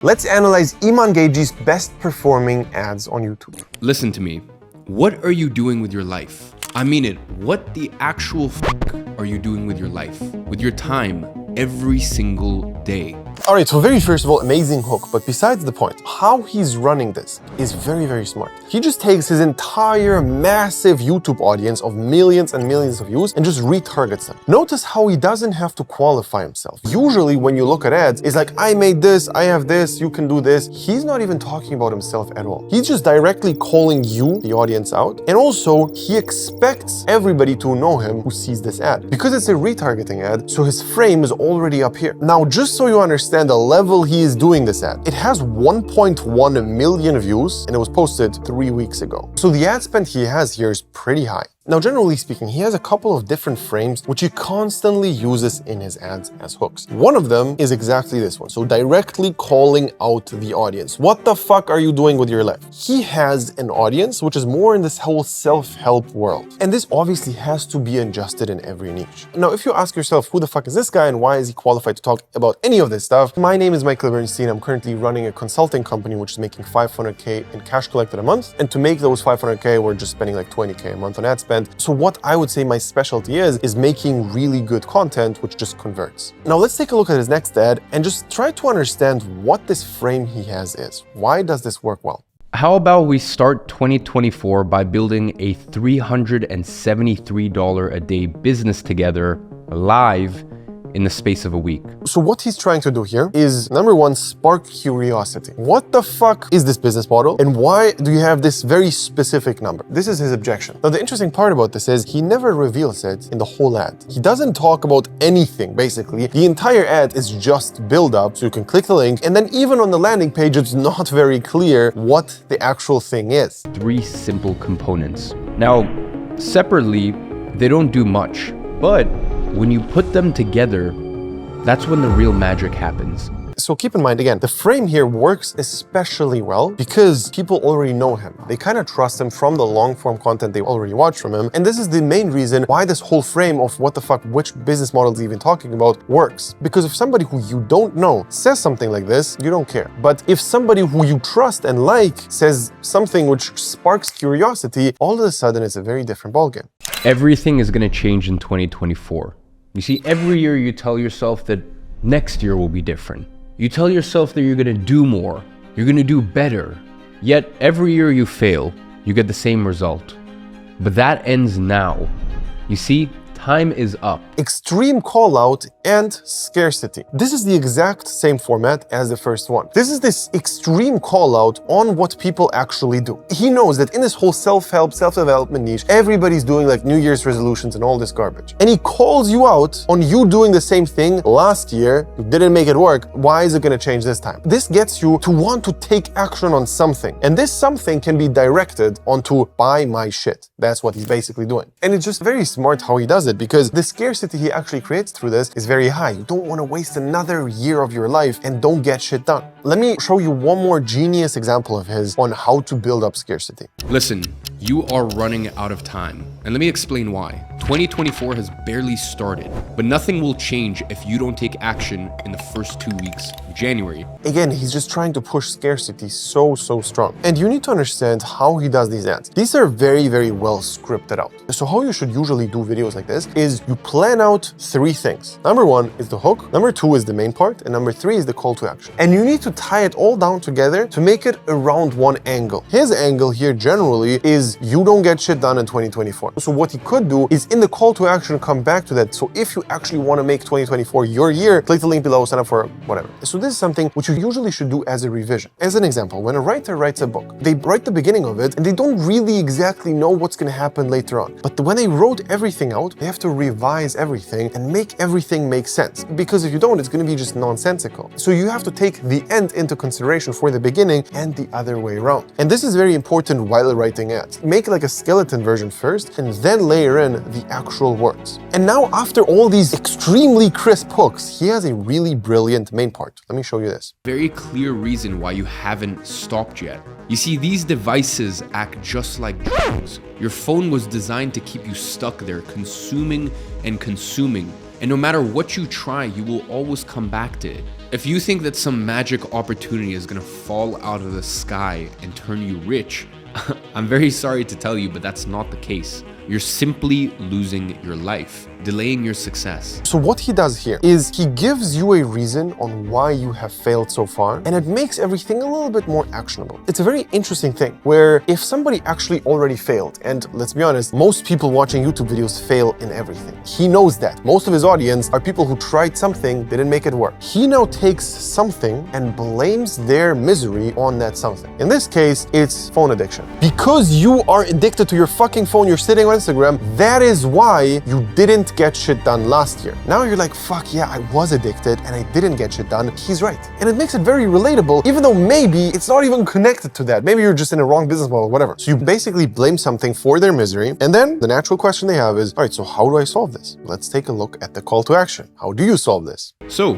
Let's analyze Iman Ghazis' best performing ads on YouTube. Listen to me. What are you doing with your life? I mean it. What the actual fuck are you doing with your life? With your time every single day? All right, so very first of all, amazing hook, but besides the point, how he's running this is very, very smart. He just takes his entire massive YouTube audience of millions and millions of views and just retargets them. Notice how he doesn't have to qualify himself. Usually when you look at ads, it's like, I made this, I have this, you can do this. He's not even talking about himself at all. He's just directly calling you, the audience, out. And also, he expects everybody to know him who sees this ad. Because it's a retargeting ad, so his frame is already up here. Now, just so you understand the level he is doing this at, it has 1.1 million views and it was posted 3 weeks ago. So the ad spend he has here is pretty high. Now, generally speaking, he has a couple of different frames which he constantly uses in his ads as hooks. One of them is exactly this one. So directly calling out the audience. What the fuck are you doing with your life? He has an audience which is more in this whole self-help world. And this obviously has to be adjusted in every niche. Now, if you ask yourself, who the fuck is this guy and why is he qualified to talk about any of this stuff? My name is Michael Bernstein. I'm currently running a consulting company which is making 500K in cash collected a month. And to make those 500K, we're just spending like 20K a month on ad spend. So what I would say my specialty is making really good content which just converts. Now let's take a look at his next ad and just try to understand what this frame he has is. Why does this work well? How about we start 2024 by building a $373 a day business together live in the space of a week? So what he's trying to do here is, number one, spark curiosity. What the fuck is this business model and why do you have this very specific number? This is his objection. Now, the interesting part about this is he never reveals it in the whole ad. He doesn't talk about anything, basically. The entire ad is just build up, so you can click the link, and then even on the landing page, it's not very clear what the actual thing is. 3 simple components. Now, separately, they don't do much, but when you put them together, that's when the real magic happens. So keep in mind, again, the frame here works especially well because people already know him. They kind of trust him from the long form content they already watched from him. And this is the main reason why this whole frame of what the fuck, which business model is even talking about works. Because if somebody who you don't know says something like this, you don't care. But if somebody who you trust and like says something which sparks curiosity, all of a sudden it's a very different ballgame. Everything is going to change in 2024. You see, every year you tell yourself that next year will be different. You tell yourself that you're going to do more, you're going to do better. Yet every year you fail, you get the same result. But that ends now. You see, time is up. Extreme call out and scarcity. This is the exact same format as the first one. This is this extreme call out on what people actually do. He knows that in this whole self-help, self-development niche, everybody's doing like New Year's resolutions and all this garbage. And he calls you out on you doing the same thing last year. You didn't make it work. Why is it going to change this time? This gets you to want to take action on something. And this something can be directed onto buy my shit. That's what he's basically doing. And it's just very smart how he does it, because the scarcity he actually creates through this is very high. You don't want to waste another year of your life and don't get shit done. Let me show you one more genius example of his on how to build up scarcity. Listen, you are running out of time. And let me explain why. 2024 has barely started, but nothing will change if you don't take action in the first 2 weeks of January. Again, he's just trying to push scarcity so strong. And you need to understand how he does these ads. These are very, very well scripted out. So how you should usually do videos like this is you plan out 3 things. Number 1 is the hook, number 2 is the main part, and number 3 is the call to action. And you need to tie it all down together to make it around one angle. His angle here generally is you don't get shit done in 2024. So what he could do is in the call to action come back to that. So if you actually want to make 2024 your year, click the link below, sign up for whatever. So this is something which you usually should do as a revision. As an example, when a writer writes a book, they write the beginning of it and they don't really exactly know what's going to happen later on. But when they wrote everything out, they have to revise everything and make everything make sense. Because if you don't, it's going to be just nonsensical. So you have to take the end into consideration for the beginning and the other way around. And this is very important while writing ads. Make like a skeleton version first and then layer in the actual words. And now after all these extremely crisp hooks, he has a really brilliant main part. Let me show you this. Very clear reason why you haven't stopped yet. You see, these devices act just like drugs. Your phone was designed to keep you stuck there, consuming and consuming. And no matter what you try, you will always come back to it. If you think that some magic opportunity is gonna fall out of the sky and turn you rich, I'm very sorry to tell you, but that's not the case. You're simply losing your life, delaying your success. So what he does here is he gives you a reason on why you have failed so far, and it makes everything a little bit more actionable. It's a very interesting thing where if somebody actually already failed, and let's be honest, most people watching YouTube videos fail in everything. He knows that. Most of his audience are people who tried something, didn't make it work. He now takes something and blames their misery on that something. In this case, it's phone addiction. Because you are addicted to your fucking phone, you're sitting on Instagram, that is why you didn't get shit done last year. Now you're like, fuck yeah, I was addicted and I didn't get shit done. He's right. And it makes it very relatable, even though maybe it's not even connected to that. Maybe you're just in a wrong business model, whatever. So you basically blame something for their misery. And then the natural question they have is, all right, so how do I solve this? Let's take a look at the call to action. How do you solve this? So,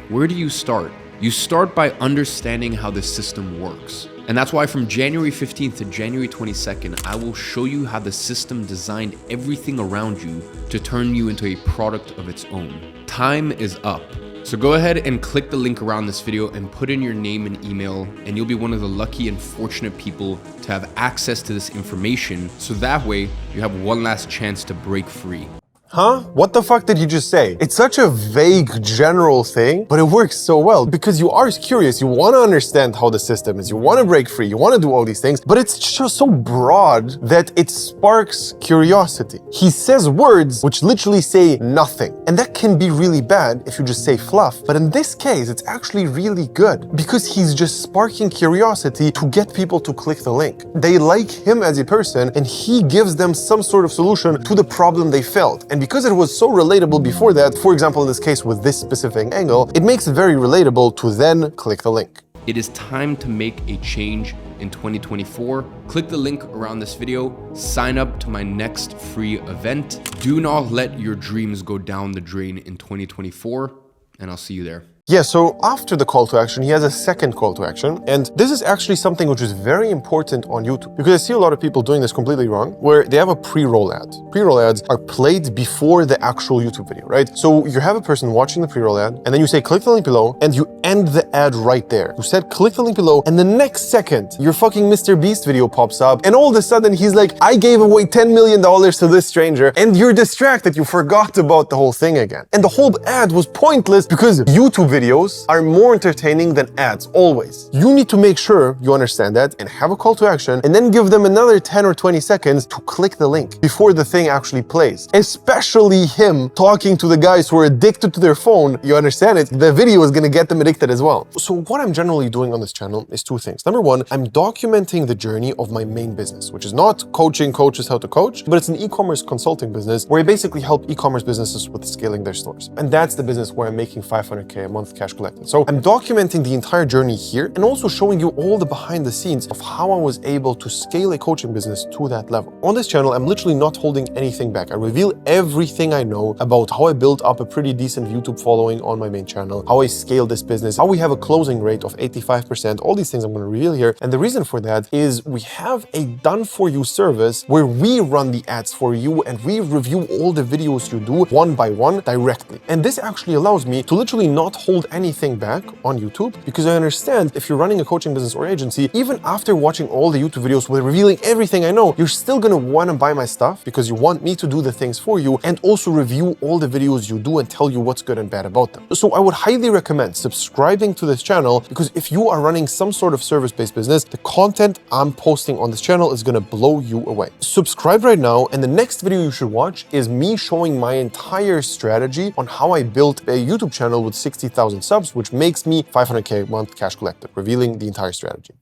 where do you start? You start by understanding how the system works. And that's why from January 15th to January 22nd, I will show you how the system designed everything around you to turn you into a product of its own. Time is up. So go ahead and click the link around this video and put in your name and email, and you'll be one of the lucky and fortunate people to have access to this information. So that way you have one last chance to break free. Huh? What the fuck did you just say? It's such a vague, general thing, but it works so well because you are curious, you want to understand how the system is, you want to break free, you want to do all these things, but it's just so broad that it sparks curiosity. He says words which literally say nothing, and that can be really bad if you just say fluff, but in this case, it's actually really good because he's just sparking curiosity to get people to click the link. They like him as a person, and he gives them some sort of solution to the problem they felt. And because it was so relatable before that, for example, in this case with this specific angle, it makes it very relatable to then click the link. It is time to make a change in 2024. Click the link around this video, sign up to my next free event. Do not let your dreams go down the drain in 2024, and I'll see you there. Yeah, so after the call to action, he has a second call to action. And this is actually something which is very important on YouTube because I see a lot of people doing this completely wrong, where they have a pre-roll ad. Pre-roll ads are played before the actual YouTube video, right? So you have a person watching the pre-roll ad, and then you say, click the link below, and you end the ad right there. You said, click the link below, and the next second, your fucking Mr. Beast video pops up, and all of a sudden he's like, I gave away $10 million to this stranger, and you're distracted, you forgot about the whole thing again. And the whole ad was pointless because YouTube videos are more entertaining than ads, always. You need to make sure you understand that and have a call to action, and then give them another 10 or 20 seconds to click the link before the thing actually plays. Especially him talking to the guys who are addicted to their phone, you understand it, the video is gonna get them addicted as well. So what I'm generally doing on this channel is two things. Number one, I'm documenting the journey of my main business, which is not coaching coaches how to coach, but it's an e-commerce consulting business where I basically help e-commerce businesses with scaling their stores. And that's the business where I'm making $500K a month cash collected. So I'm documenting the entire journey here and also showing you all the behind the scenes of how I was able to scale a coaching business to that level. On this channel, I'm literally not holding anything back. I reveal everything I know about how I built up a pretty decent YouTube following on my main channel, how I scaled this business, how we have a closing rate of 85%, all these things I'm going to reveal here. And the reason for that is we have a done for you service where we run the ads for you and we review all the videos you do one by one directly. And this actually allows me to literally not hold anything back on YouTube because I understand if you're running a coaching business or agency, even after watching all the YouTube videos with revealing everything I know, you're still going to want to buy my stuff because you want me to do the things for you and also review all the videos you do and tell you what's good and bad about them. So I would highly recommend subscribing to this channel because if you are running some sort of service-based business, the content I'm posting on this channel is going to blow you away. Subscribe right now, and the next video you should watch is me showing my entire strategy on how I built a YouTube channel with 60,000 subs, which makes me $500K a month cash collected, revealing the entire strategy.